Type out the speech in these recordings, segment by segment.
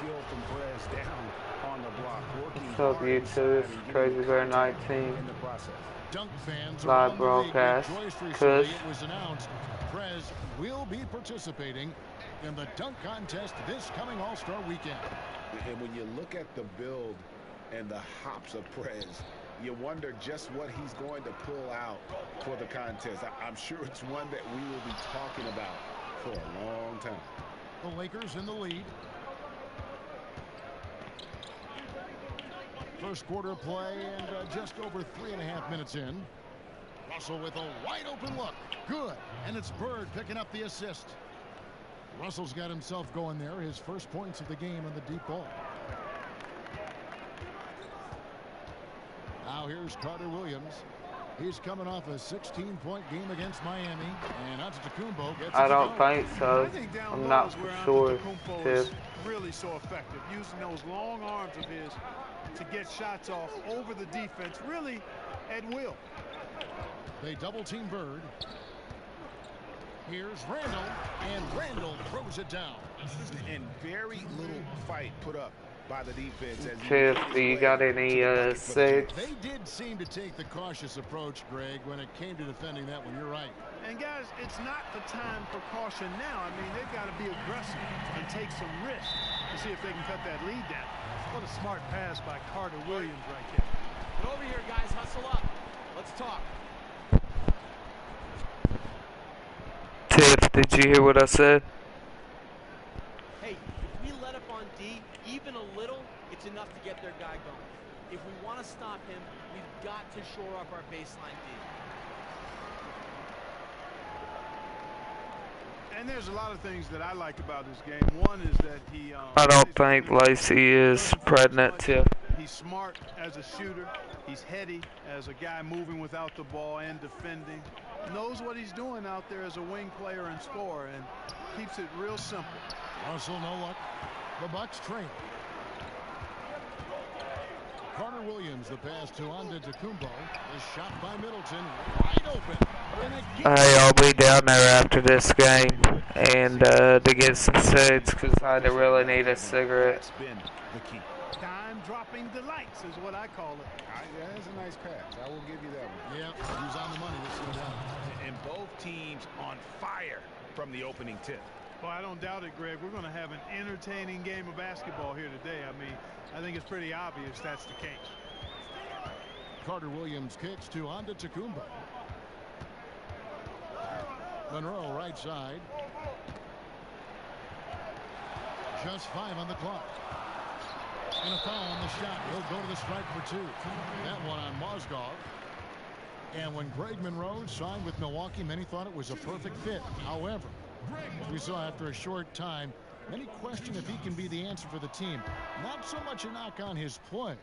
skill from Perez down on the block. What's up, YouTube? It's crazybare19's in the process. Dunk fans live around the league broadcast. rejoiced recently. Kush. It was announced Prez will be participating in the dunk contest this coming All-Star weekend. And when you look at the build and the hops of Prez, you wonder just what he's going to pull out for the contest. I'm sure it's one that we will be talking about for a long time. The Lakers in the lead. First quarter of play and just over 3.5 minutes in. Russell with a wide open look. Good. And it's Bird picking up the assist. Russell's got himself going there. His first points of the game on the deep ball. Now here's Carter Williams. He's coming off a 16-point game against Miami. And Antetokounmpo gets I don't think so. I think down I'm low not is where sure. Antetokounmpo is really so effective, using those long arms of his to get shots off over the defense, really at will. They double team Bird. Here's Randall, and Randall throws it down. And very little fight put up by the defense. As Tiff, do you got any six? They did seem to take the cautious approach, Greg, when it came to defending that one. You're right. And guys, it's not the time for caution now. I mean, they've got to be aggressive and take some risks to see if they can cut that lead down. What a smart pass by Carter Williams right there. Get over here, guys. Hustle up. Let's talk. Tiff, did you hear what I said? Hey, if we let up on D, even a little, it's enough to get their guy going. If we want to stop him, we've got to shore up our baseline D. And there's a lot of things that I like about this game. One is that he... I don't think Lacey is pregnant, Tiff. He's smart as a shooter. He's heady as a guy moving without the ball and defending. Knows what he's doing out there as a wing player and scorer, and keeps it real simple. Russell, no luck. The Bucks train. Carter Williams, the pass to Antetokounmpo. The shot by Middleton, wide open. Hey, I'll be down there after this game and to get some cigs because I really need a cigarette. That's been the key. Time-dropping delights is what I call it. That's a nice pass. I will give you that one. Yeah, he was on the money. This And both teams on fire from the opening tip. Well, I don't doubt it, Greg. We're going to have an entertaining game of basketball here today. I mean, I think it's pretty obvious that's the case. Carter Williams kicks to Antetokounmpo. Monroe right side. Just 5 on the clock. And a foul on the shot. He'll go to the strike for 2. That one on Mozgov. And when Greg Monroe signed with Milwaukee, many thought it was a perfect fit. However, as we saw after a short time, many question if he can be the answer for the team. Not so much a knock on his play,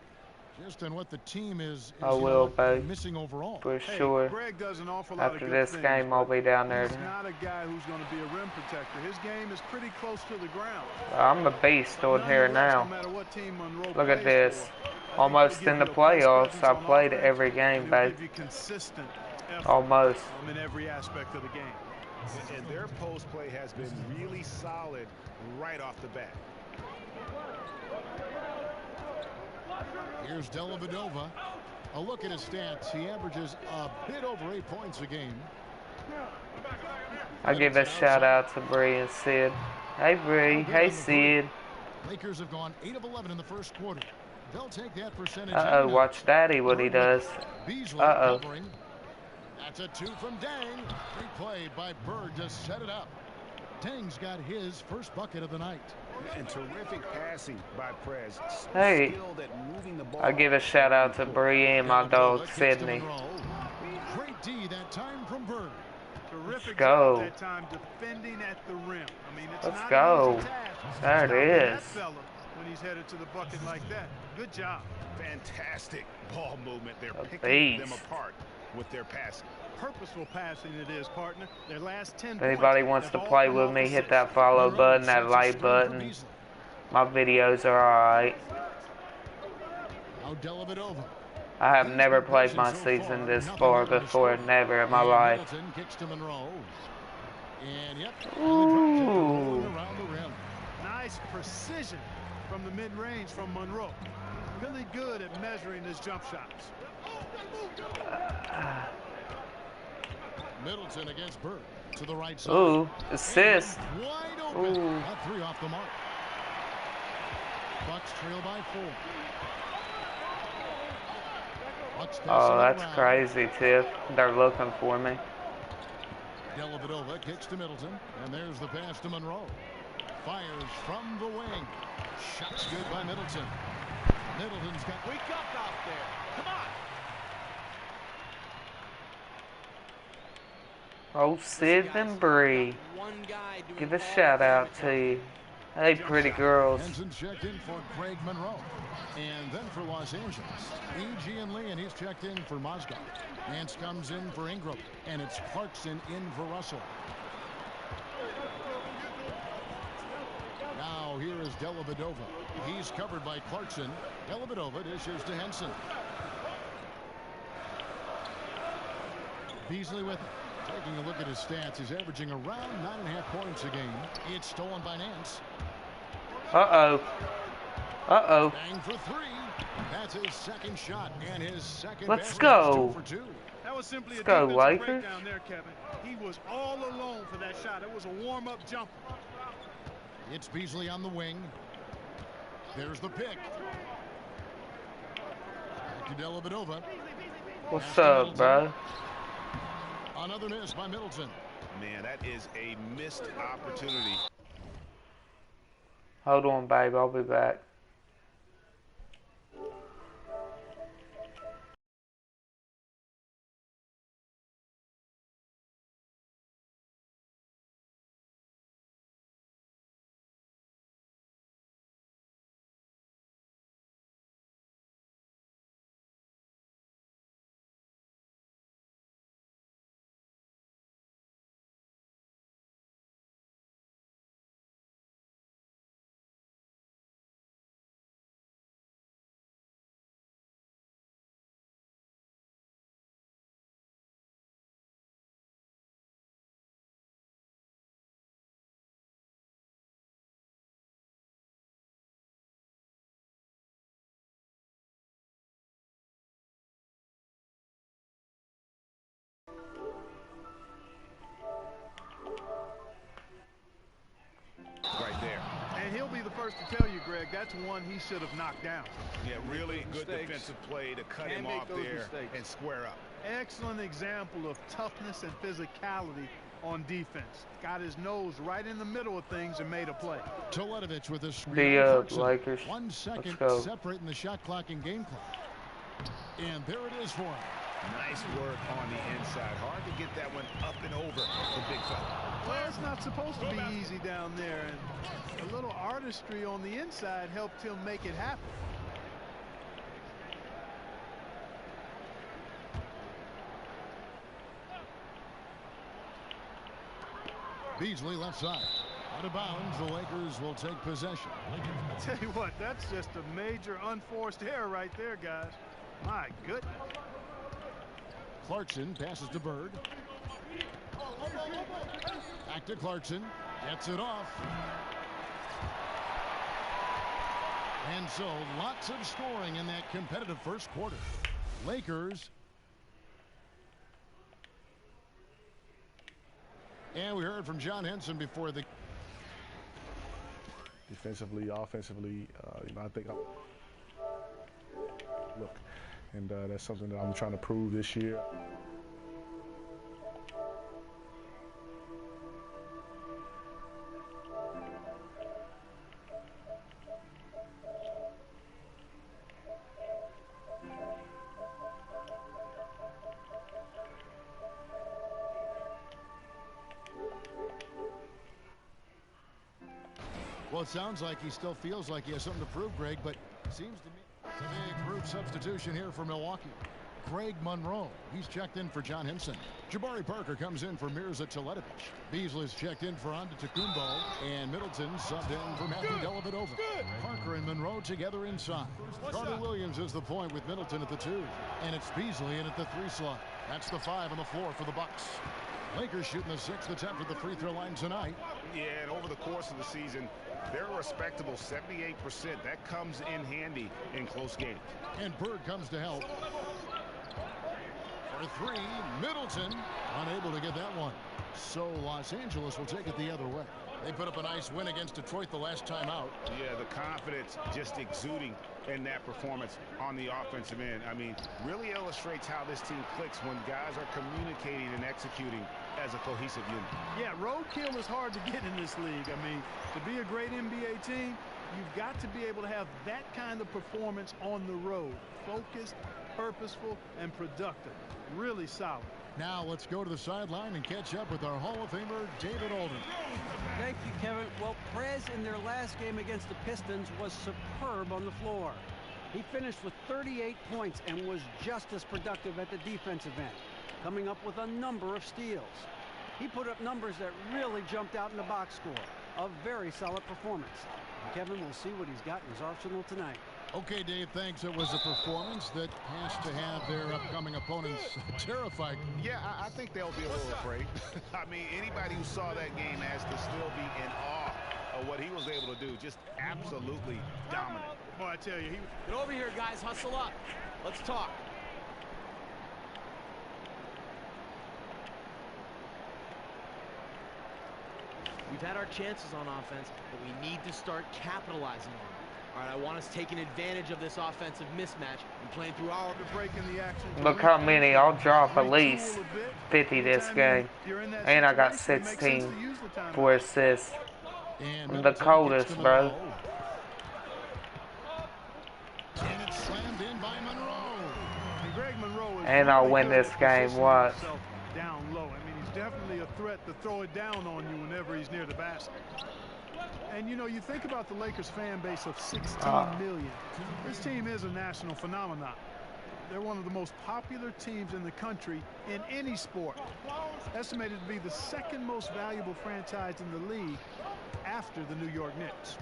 just on what the team is missing overall. For sure. Greg does an awful lot After of this good game, things, I'll be down there. He's not a guy who's going to be a rim protector. His game is pretty close to the ground. I'm a beast on here now. No matter what team Monroe Look at plays this. for, Almost in the playoffs. I played every game, babe. Consistent Almost. in every aspect of the game. And their post play has been really solid right off the bat. Here's Dellavedova. A look at his stats. He averages a bit over 8 points a game. I give a shout out to Bree and Sid. Hey Bree. Hey Sid. Lakers have gone 8 of 11 in the first quarter. They'll take that percentage. Uh-oh, watch Daddy what he does. Uh-oh. That's a 2 from Dang. Replayed by Bird to set it up. Dang's got his first bucket of the night. And terrific passing by Prez. Hey, I give a shout out to Bree and my dog Sydney. Great D that time from Bird. Terrific go. That time defending at the rim. I mean, it's Let's not go. an easy task. There it is. That fella when he's headed to the bucket like that. Good job. Fantastic ball movement. They're A picking them beast. apart with their passing. Purposeful passing it is, partner. Their last 10 If anybody wants to play with me, hit that follow button, that like button. My videos are alright. I have never played my season this far before, never in my life. Nice precision from the mid-range from Monroe. Really good at measuring his jump shots. Middleton against Bird to the right side. Ooh, assist. Wide open. Ooh. Got 3 off the mark. Bucks trail by 4. Bucks Oh, that's around. crazy, Tiff. They're looking for me. Dellavedova kicks to Middleton, and there's the pass to Monroe. Fires from the wing. Shot's good by Middleton. Middleton's got... Wake up out there. Come on. Oh, Sid and Bree. One guy doing Give a all shout the out damage. to you. Hey, pretty girls. Henson checked in for Craig Monroe. And then for Los Angeles, E.G. and Lee, and he's checked in for Mozgov. Nance comes in for Ingram, and it's Clarkson in for Russell. Now here is Dellavedova. He's covered by Clarkson. Dellavedova dishes to Henson. Beasley with it. Taking a look at his stats, he's averaging around 9.5 points a game. It's stolen by Nance. Uh-oh. Uh-oh. Bang for 3. That's his second shot and his second. Let's go. 2 for 2. That was simply Let's a go, defensive Lakers. breakdown there, Kevin. He was all alone for that shot. It was a warm-up jumper. It's Beasley on the wing. There's the pick. Back to Dellavedova. What's up, bro? Another miss by Middleton. Man, that is a missed opportunity. Hold on, babe. I'll be back. Right there. And he'll be the first to tell you, Greg, that's one he should have knocked down. Yeah, really good Mistakes. defensive play to cut Can't him make off those there mistakes. and square up. Excellent example of toughness and physicality on defense. Got his nose right in the middle of things and made a play. Toledovich with a screen. The Lakers. 1 second Let's go. separating the shot clock and game clock. And there it is for him. Nice work on the inside. Hard to get that one up and over the big fella. Well, it's not supposed to be easy down there, and a little artistry on the inside helped him make it happen. Beasley left side. Out of bounds, the Lakers will take possession. I tell you what, that's just a major unforced error right there, guys. My goodness. Clarkson passes to Bird. Back to Clarkson. Gets it off. And so lots of scoring in that competitive first quarter. Lakers. And we heard from John Henson before the defensively, offensively, I think look, and that's something that I'm trying to prove this year. Well, it sounds like he still feels like he has something to prove, Greg, but it seems to me it's a big group substitution here for Milwaukee. Craig Monroe, he's checked in for John Henson. Jabari Parker comes in for Mirza Toledovich. Beasley's checked in for Antetokounmpo, and Middleton subbed in for Matthew Dellavedova. Parker and Monroe together inside. Carter Williams is the point with Middleton at the 2, and it's Beasley in at the 3 slot. That's the 5 on the floor for the Bucks. Lakers shooting the 6th attempt at the free throw line tonight. Yeah, and over the course of the season, they're a respectable 78%. That comes in handy in close games. And Bird comes to help. For three, Middleton unable to get that one. So Los Angeles will take it the other way. They put up a nice win against Detroit the last time out. Yeah, the confidence just exuding in that performance on the offensive end. I mean, really illustrates how this team clicks when guys are communicating and executing as a cohesive unit. Yeah, roadkill is hard to get in this league. I mean, to be a great NBA team, you've got to be able to have that kind of performance on the road. Focused, purposeful, and productive. Really solid. Now let's go to the sideline and catch up with our Hall of Famer, David Alden. Thank you, Kevin. Well, Prez in their last game against the Pistons was superb on the floor. He finished with 38 points and was just as productive at the defensive end, coming up with a number of steals. He put up numbers that really jumped out in the box score. A very solid performance. And Kevin will see what he's got in his arsenal tonight. Okay, Dave, thanks. It was a performance that has to have their upcoming opponents terrified. Yeah, I think they'll be a little afraid. I mean, anybody who saw that game has to still be in awe of what he was able to do. Just absolutely dominant. Boy, I tell you, Get over here, guys. Hustle up. Let's talk. We've had our chances on offense, but we need to start capitalizing on them. All right, I want us taking advantage of this offensive mismatch and playing through our breaking the action. Look how many I'll drop at least 50 this game. And I got 16 for assists. I'm the coldest, bro. And it's slammed in by Monroe. And Greg Monroe is And I'll win this game. Watch. Down low. I mean, he's definitely a threat to throw it down on you whenever he's near the basket. And, you know, you think about the Lakers fan base of 16 million. This team is a national phenomenon. They're one of the most popular teams in the country in any sport. Estimated to be the second most valuable franchise in the league after the New York Knicks.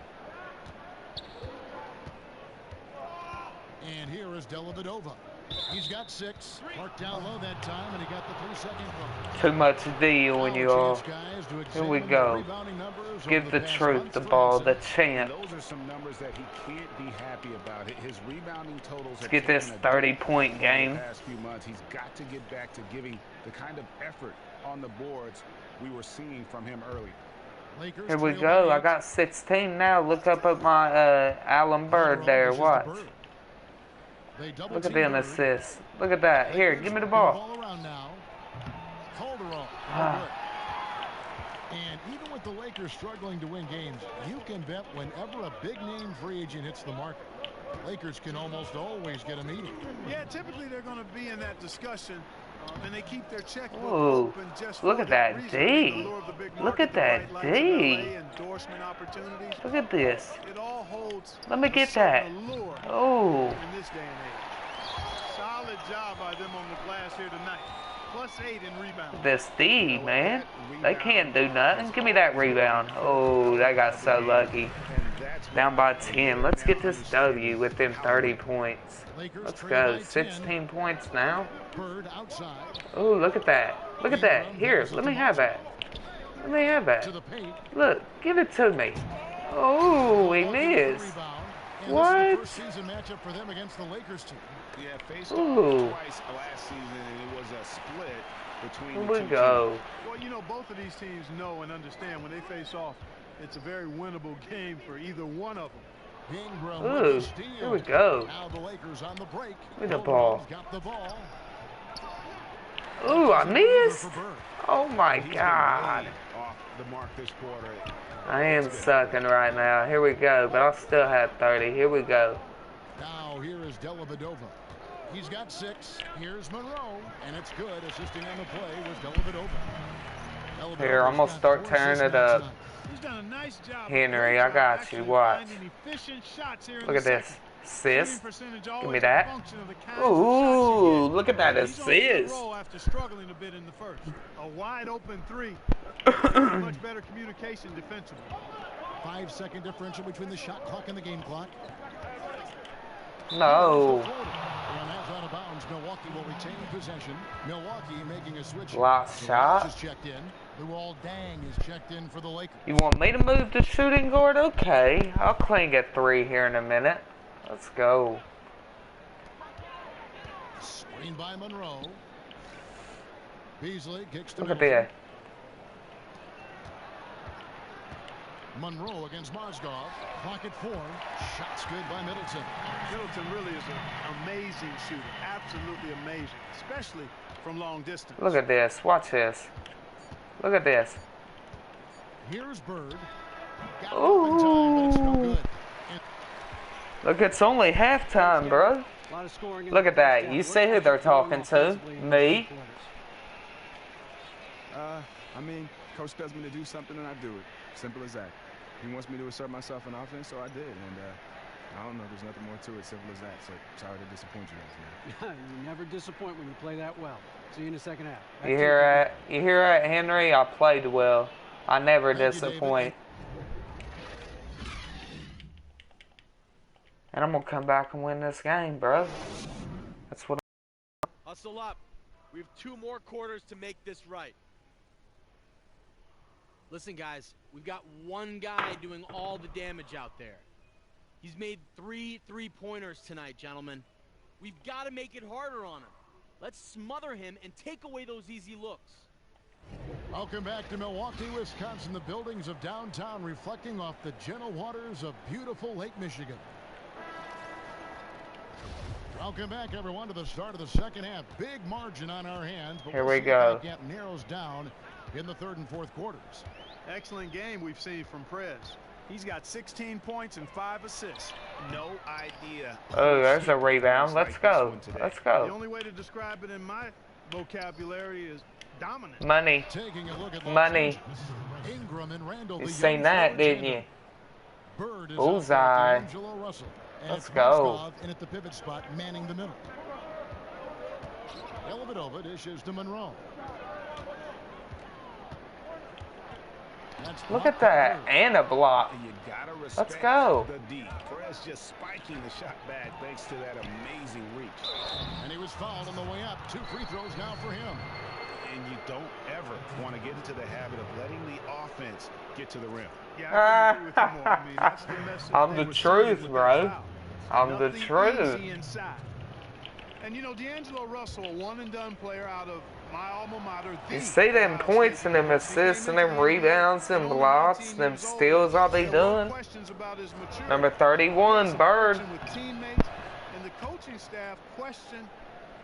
And here is Dellavedova. He's got 6. Marked down low that time, and he got the 3-second bump. Too much D when you all. Here we go. Give the truth the ball, the champ. Those are some numbers that he can't be happy about. His rebounding totals. Let's get this 30-point game. The past few months, he's got to get back to giving the kind of effort on the boards we were seeing from him earlier. Here we go. I got 16 now. Look up at my Alan Bird there. Watch. Look at them assists. Look at that. Here, give me the ball. And even with the Lakers struggling to win games, you can bet whenever a big-name free agent hits the market, Lakers can almost always get a meeting. Yeah, typically they're going to be in that discussion, and they keep their checkbook Ooh, open just look for at that D. Look at that D. Endorsement opportunities. Look at this. It all holds. Let me get that. Oh. In this day and age. Solid job by them on the glass here tonight. +8 in rebound. This D, man. They can't do nothing. Give me that rebound. Oh, that got so lucky. Down by 10. Let's get this W within 30 points. Let's go. 16 points now. Oh, look at that. Look at that. Here, let me have that. Let me have that. Look, give it to me. Oh, he missed. What? Season matchup for them against the Lakers team. Yeah, faced off twice last season, and it was a split between Here the we two go. teams. Well, you know, both of these teams know and understand when they face off, it's a very winnable game for either one of them. Ingram Ooh, with the steal. here we go. Now the Lakers on the break. With the ball. Got the ball. Ooh, I missed. Oh my God. Off the mark this quarter. I am sucking right now. Here we go, but I'll still have 30. Here we go. Now here is Dellavedova. He's got 6. Here's Monroe, and it's good. Assisting on the play was Dellavedova. Here, I'm gonna start tearing it up. He's done a nice job. Henry, I got you. Watch. Look at this. Assist. Give me that. Ooh, look at that assist. After struggling a bit in the first. A wide open 3. Much better communication defensively. 5-second differential between the shot clock and the game clock. No. And that's out of bounds. Milwaukee will retain possession. Milwaukee making a switch. Last shot. Checked in. Luol Deng is checked in for the Lakers. You want me to move to shooting guard? Okay, I'll clean at 3 here in a minute. Let's go. Screen by Monroe. Beasley kicks to Look at Middleton. that. Monroe against Mozgov. Clock at 4. Shots good by Middleton. Middleton really is an amazing shooter. Absolutely amazing, especially from long distance. Look at this. Watch this. Look at this. Here's Bird. Got it up in time, but it's no good. Look, it's only halftime, bro. Look at that. You see who they're talking to? Me. I mean, Coach tells me to do something and I do it. Simple as that. He wants me to assert myself in offense, so I did. And I don't know, there's nothing more to it. Simple as that. So sorry to disappoint you guys, man. You never disappoint when you play that well. See you in the second half. You hear that? You hear that, Henry? I played well. I never disappoint. And I'm going to come back and win this game, bro. That's what Hustle up. We have 2 more quarters to make this right. Listen, guys, we've got one guy doing all the damage out there. He's made 3 3-pointers tonight, gentlemen. We've got to make it harder on him. Let's smother him and take away those easy looks. Welcome back to Milwaukee, Wisconsin. The buildings of downtown reflecting off the gentle waters of beautiful Lake Michigan. Welcome back, everyone, to the start of the second half. Big margin on our hands. But Here we go. That gap narrows down in the third and fourth quarters. Excellent game we've seen from Prez. He's got 16 points and 5 assists. No idea. Oh, there's a rebound. Let's go. Let's The go. only way to describe it in my vocabulary is dominant. Money. Taking a look at Money. Ingram and Randall. You the seen young that, forward didn't tandem. you? Bird is Bullseye. out there to Angelo Russell. And Let's it's go. Mozgov in at the pivot spot, manning the middle. Dellavedova dishes to Monroe. Look at that. And a block. You gotta Let's go. The D. Perez just spiking the shot back thanks to that amazing reach. And he was fouled on the way up. 2 free throws now for him. And you don't ever want to get into the habit of letting the offense get to the rim. Yeah, I agree with you more. I mean, that's the message I'm they the were truth, sending with bro. their fouls. I'm the Nothing truth. easy inside. And you know, D'Angelo Russell, a one-and-done player out of my alma mater. You see them points and them assists and them rebounds and blocks, them steals I'll be doing. Number 31, Bird. With teammates and the coaching staff question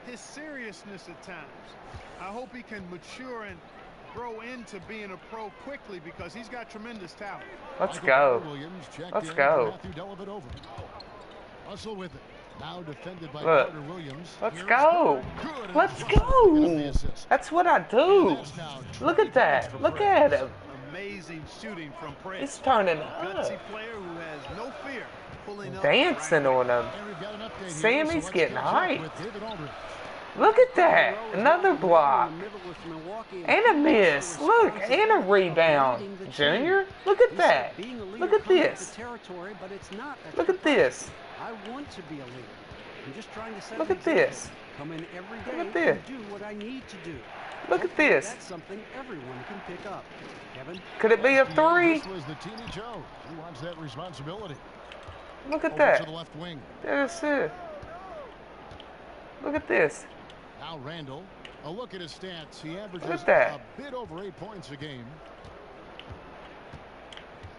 his seriousness at times. I hope he can mature and grow into being a pro quickly because he's got tremendous talent. Let's go. Let's go. Russell with it. Now defended by Look. Carter Williams. Let's go. Let's go. That's what I do. Look at that. Look at him. Amazing shooting from Prince. He's turning Gutsy up. player who has no fear pulling up Dancing on him. Sam, he's getting hyped. Look at that. Another block. And a miss. Look, and a rebound. Junior, look at that. Look at this. Look at this. I want to be a leader. I'm just trying to set Look an at this. example. Come in every day Look at this. and do what I need to do. Look at Hopefully this. That's something everyone can pick up. Kevin? Could it be a 3? This was the teeny Joe. He wants that responsibility. Look at Over that. to the left wing. That's it. Look at this. Now Randall. A look at his stats. He averages Look at that. a bit over 8 points a game.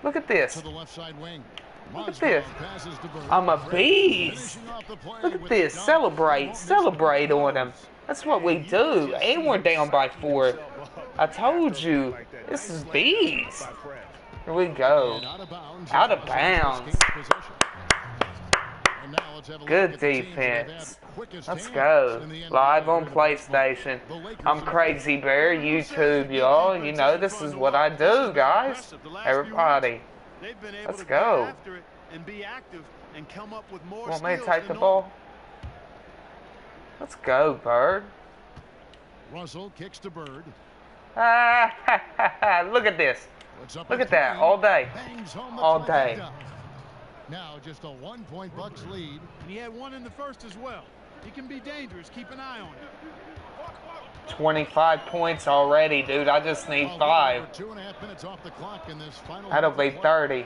Look at this. To the left side wing. Look at this. Passes to Bird. I'm a beast. Finishing off the play Look at with this. the dunk. Celebrate. Celebrate on him. That's what we do. And we're down by 4. I told you. This is beast. Here we go. And out of bounds. Out of bounds. And now let's have a look Good at the teams that have defense. had quickest Let's hands go. in the NBA Live on during the first month. PlayStation. The Lakers I'm have Crazy Bear, YouTube, y'all. You know, this is what I do, guys. Everybody. They've been able Let's to go. get after it and be active and come up with more Want me to steals take the than ball? Let's go, Bird. Russell kicks to Bird. Look at this. Puts up Look a at that. three. All day. Bangs home the All trifecta. day. Now just a 1-point Bucks lead. And he had one in the first as well. He can be dangerous. Keep an eye on him. 25 points already, dude. I just need 5. 2.5 minutes off the clock in this final. That'll be 30.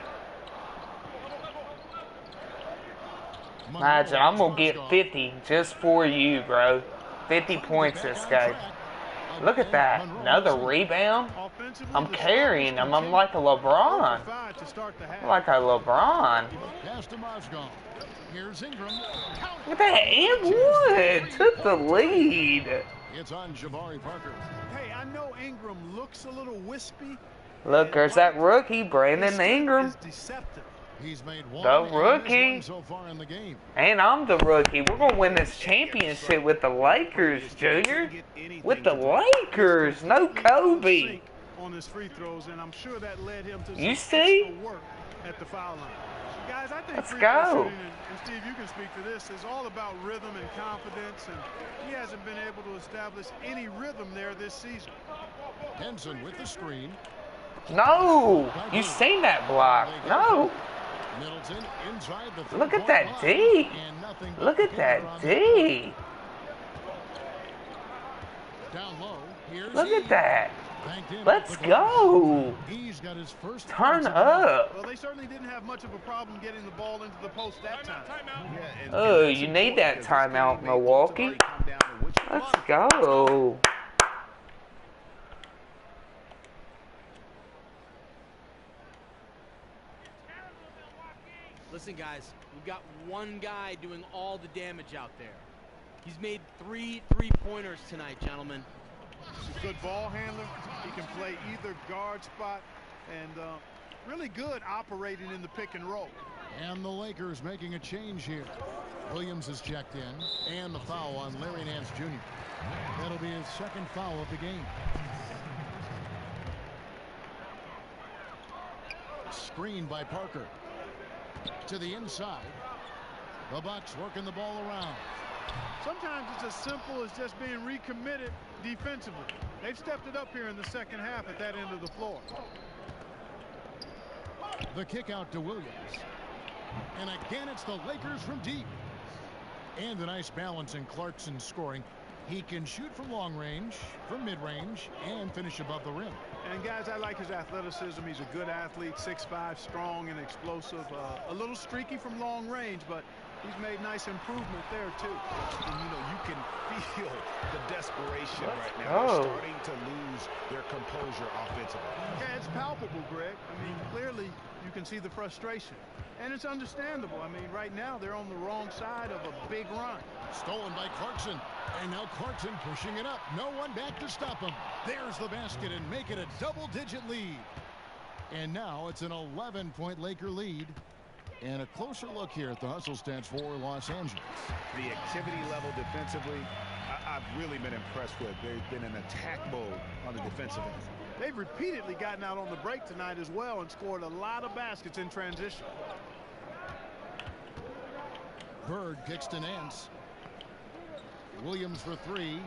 Imagine, I'm going to get 50 just for you, bro. 50 points this game. Look at that. Another rebound. I'm carrying him. I'm like a LeBron. I'm like a LeBron. Look at that. And one. Took the lead. It's on Jabari Parker. Hey, I know Ingram looks a little wispy. Look, there's that rookie, Brandon Ingram. He's made the rookie. So far in the game. And I'm the rookie. We're going to win this championship with the Lakers, Junior. With the Lakers. No Kobe. On his free throws, and I'm sure that led him to you see? Work at the foul line. Guys, I think let's go. And Steve, you can speak to this, is all about rhythm and confidence, and he hasn't been able to establish any rhythm there this season. Henson with the screen. No! You seen that block. No! Middleton inside the look at that D! Look at that D! Down low. Look at that! Let's go! He's got his first turn up. Well, they certainly didn't have much of a problem getting the ball into the post that time. Oh, you need that timeout, Milwaukee. Let's go. Listen, guys, we've got one guy doing all the damage out there. He's made 3 3-pointers tonight, gentlemen. He's a good ball handler. He can play either guard spot, and really good operating in the pick and roll. And the Lakers making a change here. Williams is checked in, and the foul on Larry Nance Jr. That'll be his second foul of the game. Screen by Parker. To the inside. The Bucks working the ball around. Sometimes it's as simple as just being recommitted defensively. They've stepped it up here in the second half at that end of the floor. The kick out to Williams. And again, it's the Lakers from deep. And a nice balance in Clarkson's scoring. He can shoot from long range, from mid-range, and finish above the rim. And guys, I like his athleticism. He's a good athlete, 6'5", strong and explosive. A little streaky from long range, but he's made nice improvement there too. And you know, you can feel the desperation right now. They're starting to lose their composure offensively. Yeah, it's palpable, Greg. I mean, clearly you can see the frustration. And it's understandable. I mean, right now they're on the wrong side of a big run. Stolen by Clarkson. And now Clarkson pushing it up. No one back to stop him. There's the basket and make it a double-digit lead. And now it's an 11-point Laker lead. And a closer look here at the hustle stats for Los Angeles. The activity level defensively, I've really been impressed with. They've been in attack mode on the defensive end. They've repeatedly gotten out on the break tonight as well and scored a lot of baskets in transition. Bird kicks to Nance. Williams for 3.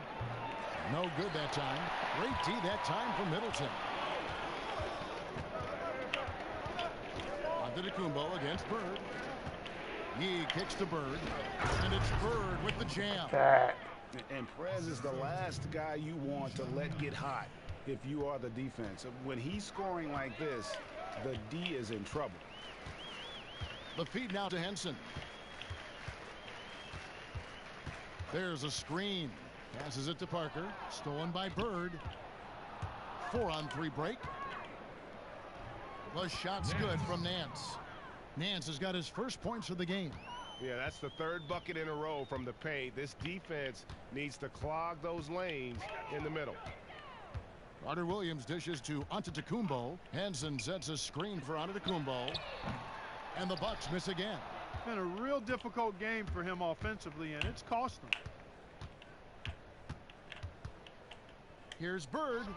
No good that time. Great D that time for Middleton. Antetokounmpo against Bird. He kicks to Bird. And it's Bird with the jam. And Prez is the last guy you want to let get hot if you are the defense. When he's scoring like this, the D is in trouble. The feed now to Henson. There's a screen. Passes it to Parker. Stolen by Bird. 4-on-3 break. The shot's good from Nance. Nance has got his first points of the game. Yeah, that's the third bucket in a row from the paint. This defense needs to clog those lanes in the middle. Carter Williams dishes to Antetokounmpo. Henson sets a screen for Antetokounmpo. And the Bucks miss again. Been a real difficult game for him offensively, and it's cost him. Here's Bird.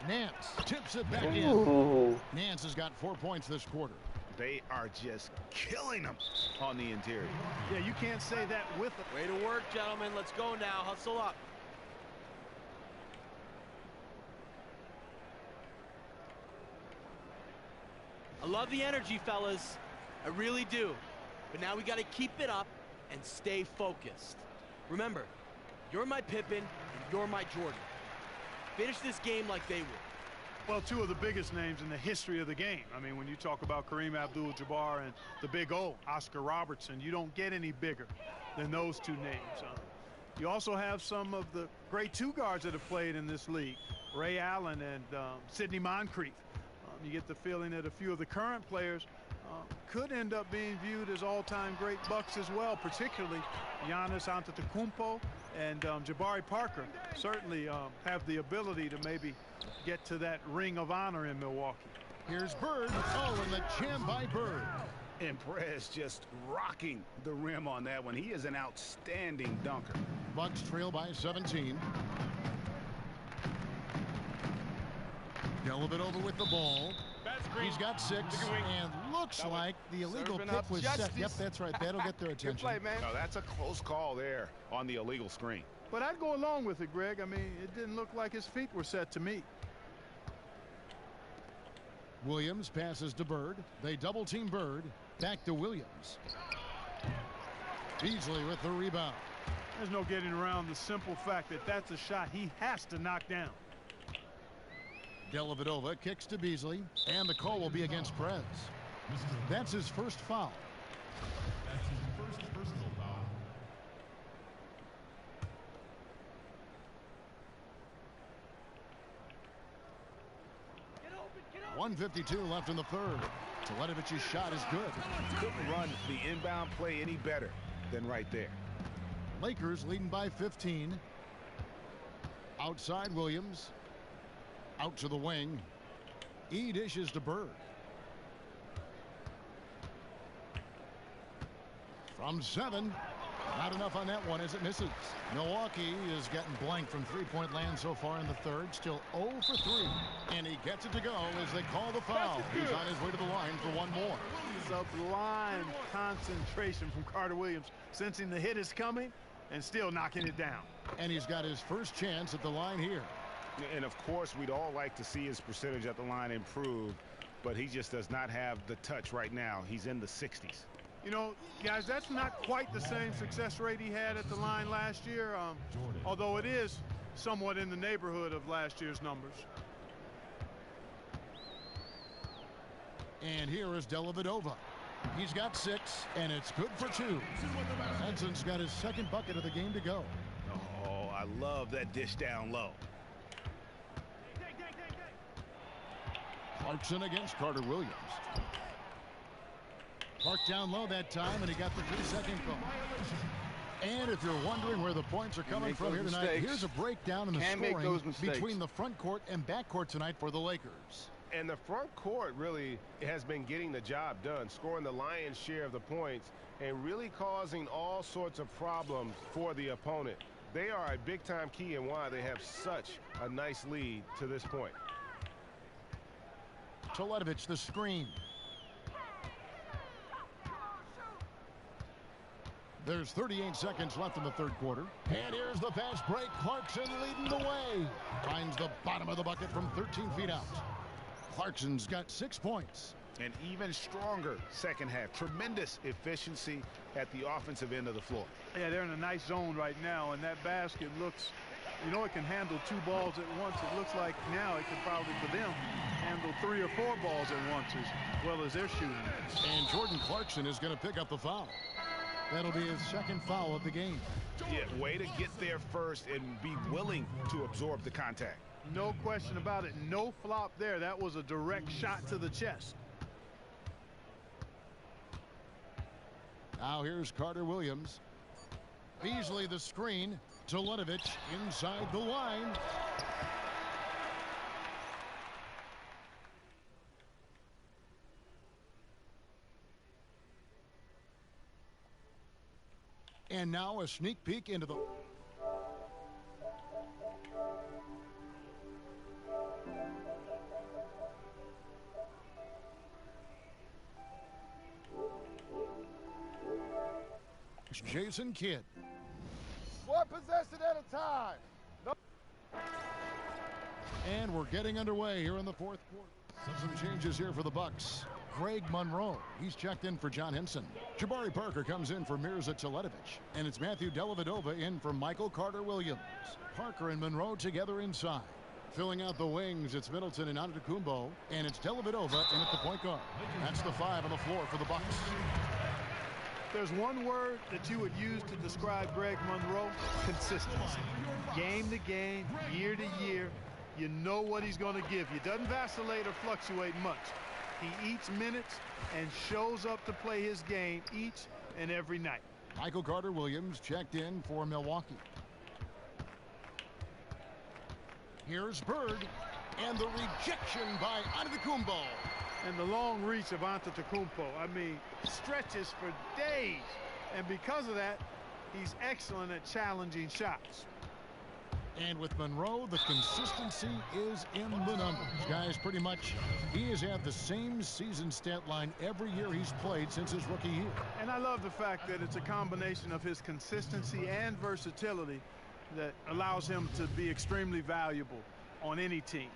Nance tips it back in. Nance has got 4 points this quarter. They are just killing them on the interior. Yeah, you can't say that with them. Way to work, gentlemen. Let's go now. Hustle up. I love the energy, fellas. I really do. But now we got to keep it up and stay focused. Remember, You're my Pippen, and you're my Jordan. Finish this game like they would. Well, two of the biggest names in the history of the game. I mean, when you talk about Kareem Abdul-Jabbar and the big O, Oscar Robertson, you don't get any bigger than those two names. You also have some of the great two guards that have played in this league, Ray Allen and Sidney Moncrief. You get the feeling that a few of the current players could end up being viewed as all-time great Bucks as well, particularly Giannis Antetokounmpo and Jabari Parker certainly have the ability to maybe get to that ring of honor in Milwaukee. Here's Bird. Oh, and the jam by Bird. And Perez just rocking the rim on that one. He is an outstanding dunker. Bucks trail by 17. Dellavedova with the ball. He's got 6, and looks like the illegal pick was set. Yep, that's right. That'll get their attention. Good play, man. No, that's a close call there on the illegal screen. But I'd go along with it, Greg. I mean, it didn't look like his feet were set to me. Williams passes to Bird. They double team Bird. Back to Williams. Beasley with the rebound. There's no getting around the simple fact that that's a shot he has to knock down. Dellavedova kicks to Beasley, and the call will be against Perez. That's his first foul. That's his first personal foul. 1:52 left in the third. Teletovich's shot is good. Couldn't run the inbound play any better than right there. Lakers leading by 15. Outside Williams. Out to the wing. E dishes to Bird. From 7. Not enough on that one as it misses. Milwaukee is getting blank from three-point land so far in the third. Still 0 for 3. And he gets it to go as they call the foul. He's on his way to the line for one more. Sublime concentration from Carter Williams, sensing the hit is coming and still knocking it down. And he's got his first chance at the line here. And of course, we'd all like to see his percentage at the line improve, but he just does not have the touch right now. He's in the 60s. You know, guys, that's not quite the same success rate he had at the line last year, although it is somewhat in the neighborhood of last year's numbers. And here is Dellavedova. He's got 6, and it's good for 2. Henson's got his second bucket of the game to go. Oh, I love that dish down low. Clarkson against Carter Williams. Clark down low that time, and he got the 3-second call. And if you're wondering where the points are coming from here tonight, here's a breakdown in the scoring between the front court and back court tonight for the Lakers. And the front court really has been getting the job done, scoring the lion's share of the points and really causing all sorts of problems for the opponent. They are a big-time key in why they have such a nice lead to this point. Teletovic the screen. There's 38 seconds left in the third quarter. And here's the fast break. Clarkson leading the way. Finds the bottom of the bucket from 13 feet out. Clarkson's got 6 points. An even stronger second half. Tremendous efficiency at the offensive end of the floor. Yeah, they're in a nice zone right now, and that basket looks, you know, it can handle 2 balls at once. It looks like now it could probably, for them, handle 3 or 4 balls at once as well as they're shooting. And Jordan Clarkson is going to pick up the foul. That'll be his second foul of the game. Yeah, way to get there first and be willing to absorb the contact. No question about it. No flop there. That was a direct shot to the chest. Now here's Carter Williams. Beasley the screen. Teletovic inside the line. And now a sneak peek into the... Jason Kidd. One possession at a time. No. And we're getting underway here in the fourth quarter. Some changes here for the Bucks. Greg Monroe. He's checked in for John Henson. Jabari Parker comes in for Mirza Teletovic. And it's Matthew Dellavedova in for Michael Carter-Williams. Parker and Monroe together inside. Filling out the wings, it's Middleton and Antetokounmpo. And it's Dellavedova in at the point guard. That's the 5 on the floor for the Bucks. There's one word that you would use to describe Greg Monroe: consistency. Game to game, year to year, you know what he's going to give you. Doesn't vacillate or fluctuate much. He eats minutes and shows up to play his game each and every night. Michael Carter-Williams checked in for Milwaukee. Here's Bird, and the rejection by Antetokounmpo. And the long reach of Antetokounmpo, I mean, stretches for days. And because of that, he's excellent at challenging shots. And with Monroe, the consistency is in the numbers. Guys, pretty much, he has had the same season stat line every year he's played since his rookie year. And I love the fact that it's a combination of his consistency and versatility that allows him to be extremely valuable on any team.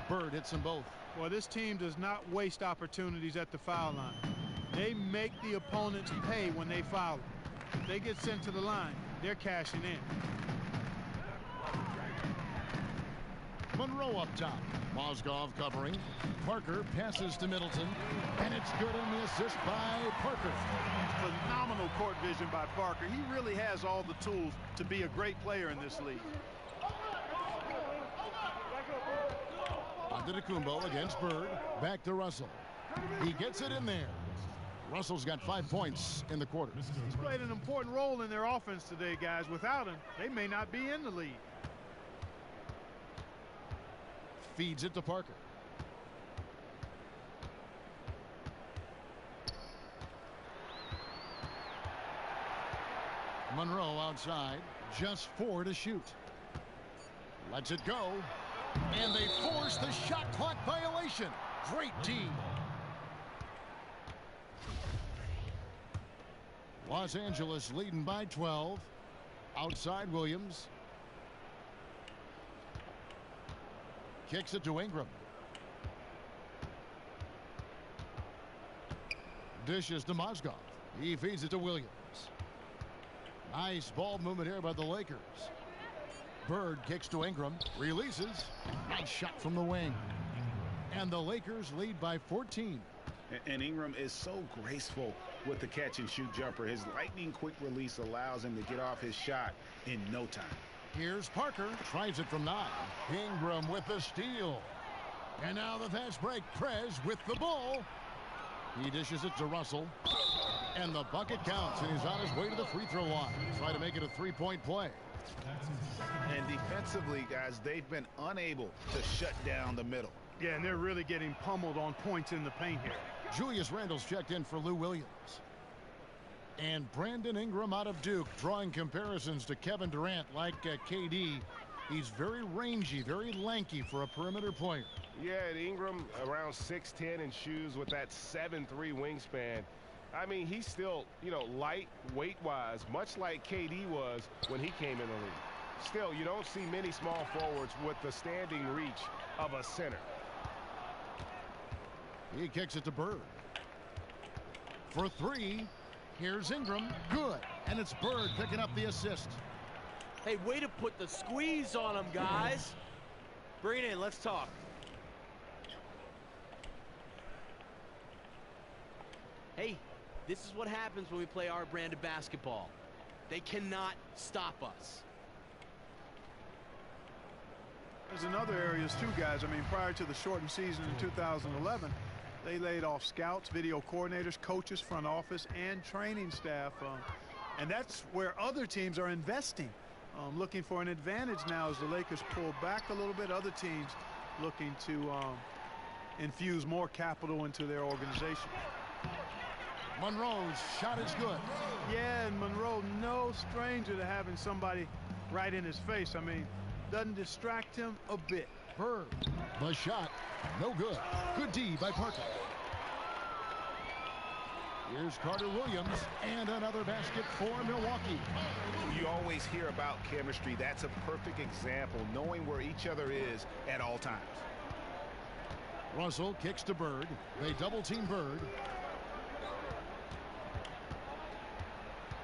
Bird hits them both. Well, this team does not waste opportunities at the foul line. They make the opponents pay when they foul. If they get sent to the line, they're cashing in. Monroe up top. Mozgov covering. Parker passes to Middleton. And it's good on the assist by Parker. Phenomenal court vision by Parker. He really has all the tools to be a great player in this league. Antetokounmpo against Bird. Back to Russell. He gets it in there. Russell's got 5 points in the quarter. He's played an important role in their offense today, guys. Without him, they may not be in the lead. Feeds it to Parker. Monroe outside. Just 4 to shoot. Lets it go. And they force the shot clock violation. Great D. Los Angeles leading by 12. Outside Williams. Kicks it to Ingram. Dishes to Mozgov. He feeds it to Williams. Nice ball movement here by the Lakers. Bird kicks to Ingram. Releases. Nice shot from the wing. And the Lakers lead by 14. And Ingram is so graceful with the catch-and-shoot jumper. His lightning-quick release allows him to get off his shot in no time. Here's Parker. Tries it from 9. Ingram with the steal. And now the fast break. Prez with the ball. He dishes it to Russell. And the bucket counts, and he's on his way to the free throw line. Try to make it a 3-point play. And defensively, guys, they've been unable to shut down the middle. Yeah, and they're really getting pummeled on points in the paint here. Julius Randle's checked in for Lou Williams. And Brandon Ingram out of Duke, drawing comparisons to Kevin Durant like KD. He's very rangy, very lanky for a perimeter player. Yeah, and Ingram around 6'10" in shoes with that 7'3" wingspan. I mean, he's still, light weight-wise, much like KD was when he came in the league. Still, you don't see many small forwards with the standing reach of a center. He kicks it to Bird. For 3, here's Ingram. Good. And it's Bird picking up the assist. Hey, way to put the squeeze on him, guys. Bring it in. Let's talk. Hey, this is what happens when we play our brand of basketball. They cannot stop us. There's in other areas too, guys. I mean, prior to the shortened season in 2011, they laid off scouts, video coordinators, coaches, front office, and training staff. And that's where other teams are investing, looking for an advantage now as the Lakers pull back a little bit. Other teams looking to infuse more capital into their organization. Monroe's shot is good. Yeah, and Monroe, no stranger to having somebody right in his face. I mean, doesn't distract him a bit. Bird, the shot, no good. Good D by Parker. Here's Carter-Williams, and another basket for Milwaukee. You always hear about chemistry. That's a perfect example, knowing where each other is at all times. Russell kicks to Bird. They double-team Bird.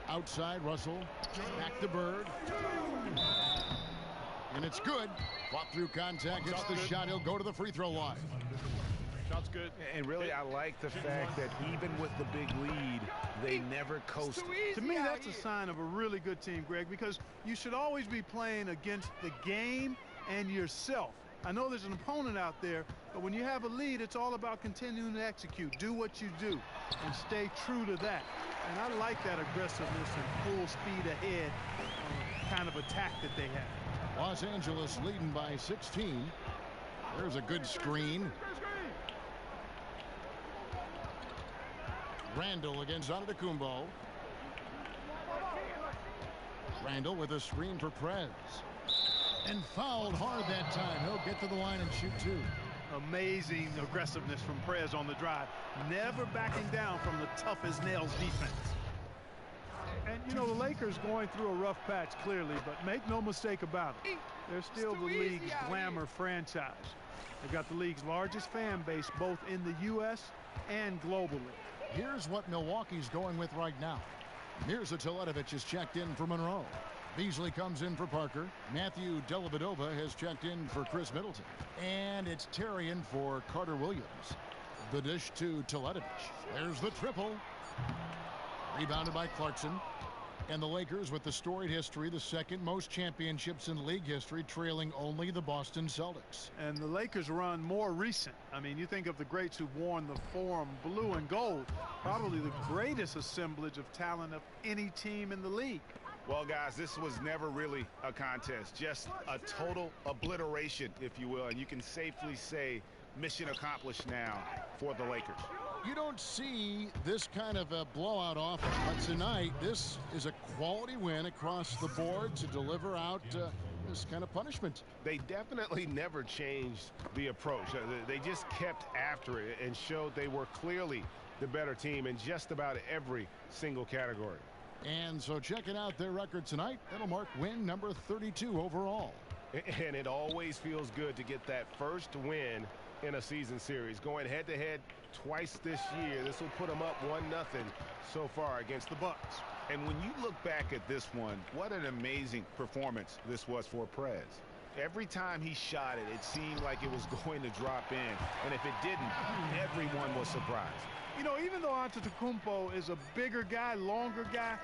Outside, Russell. Back to Bird. And it's good. Fought through contact. Gets the shot. He'll go to the free throw line. Shot's good. And really, I like the fact that even with the big lead, they never coasted. To me, that's a sign of a really good team, Greg, because you should always be playing against the game and yourself. I know there's an opponent out there, but when you have a lead, it's all about continuing to execute. Do what you do and stay true to that. And I like that aggressiveness and full speed ahead kind of attack that they have. Los Angeles leading by 16. There's a good screen. Randall against Antetokounmpo. Randall with a screen for Prez. And fouled hard that time. He'll get to the line and shoot two. Amazing aggressiveness from Prez on the drive. Never backing down from the tough-as-nails defense. And, you know, the Lakers going through a rough patch, clearly, but make no mistake about it. They're still the league's glamour franchise. They've got the league's largest fan base, both in the U.S. and globally. Here's what Milwaukee's going with right now. Mirza Teletovic is checked in for Monroe. Beasley comes in for Parker. Matthew Dellavedova has checked in for Chris Middleton. And it's Tarian for Carter Williams. The dish to Teletovic. There's the triple. Rebounded by Clarkson. And the Lakers with the storied history, the second most championships in league history, trailing only the Boston Celtics. And the Lakers run more recent. I mean, you think of the greats who've worn the Forum blue and gold, probably the greatest assemblage of talent of any team in the league. Well, guys, this was never really a contest, just a total obliteration, if you will. And you can safely say mission accomplished now for the Lakers. You don't see this kind of a blowout often, but tonight this is a quality win across the board to deliver out this kind of punishment. They definitely never changed the approach. They just kept after it and showed they were clearly the better team in just about every single category. And so checking out their record tonight, that'll mark win number 32 overall. And it always feels good to get that first win in a season series. Going head-to-head twice this year, this will put them up 1-0 so far against the Bucks. And when you look back at this one, what an amazing performance this was for Prez. Every time he shot it, it seemed like it was going to drop in. And if it didn't, everyone was surprised. You know, even though Antetokounmpo is a bigger guy, longer guy,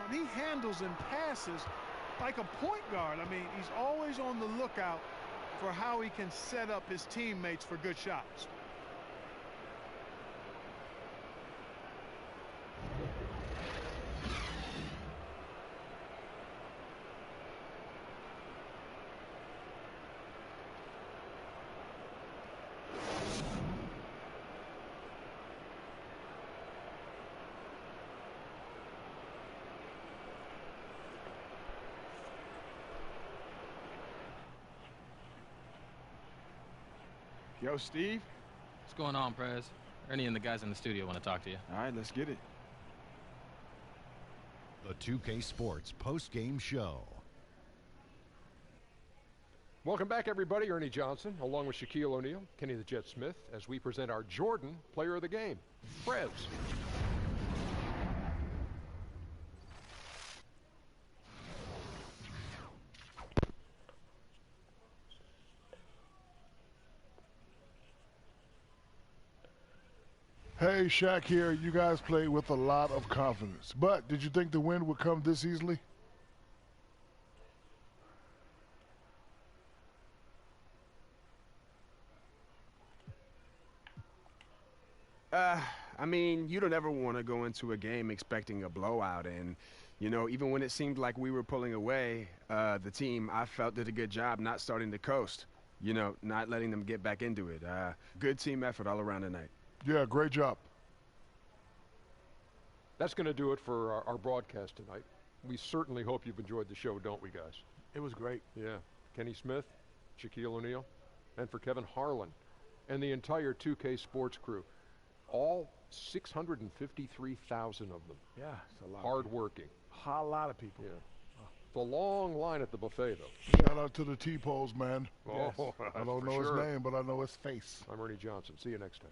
he handles and passes like a point guard. I mean, he's always on the lookout for how he can set up his teammates for good shots. Yo, Steve. What's going on, Prez? Ernie and the guys in the studio want to talk to you. All right, let's get it. The 2K Sports post-game show. Welcome back, everybody. Ernie Johnson, along with Shaquille O'Neal, Kenny the Jet Smith, as we present our Jordan Player of the Game, Prez. Hey, Shaq here. You guys played with a lot of confidence. But did you think the win would come this easily? I mean, you don't ever want to go into a game expecting a blowout. And, you know, even when it seemed like we were pulling away, the team, I felt, did a good job not starting to coast. You know, not letting them get back into it. Good team effort all around tonight. Yeah, great job. That's going to do it for our broadcast tonight. We certainly hope you've enjoyed the show, don't we, guys? It was great. Yeah. Kenny Smith, Shaquille O'Neal, and for Kevin Harlan, and the entire 2K Sports crew. All 653,000 of them. Yeah, it's a lot. Hard-working. A lot of people. Yeah. It's a long line at the buffet, though. Shout out to the T-Poles, man. Oh, I don't know his name, but I know his face. I'm Ernie Johnson. See you next time.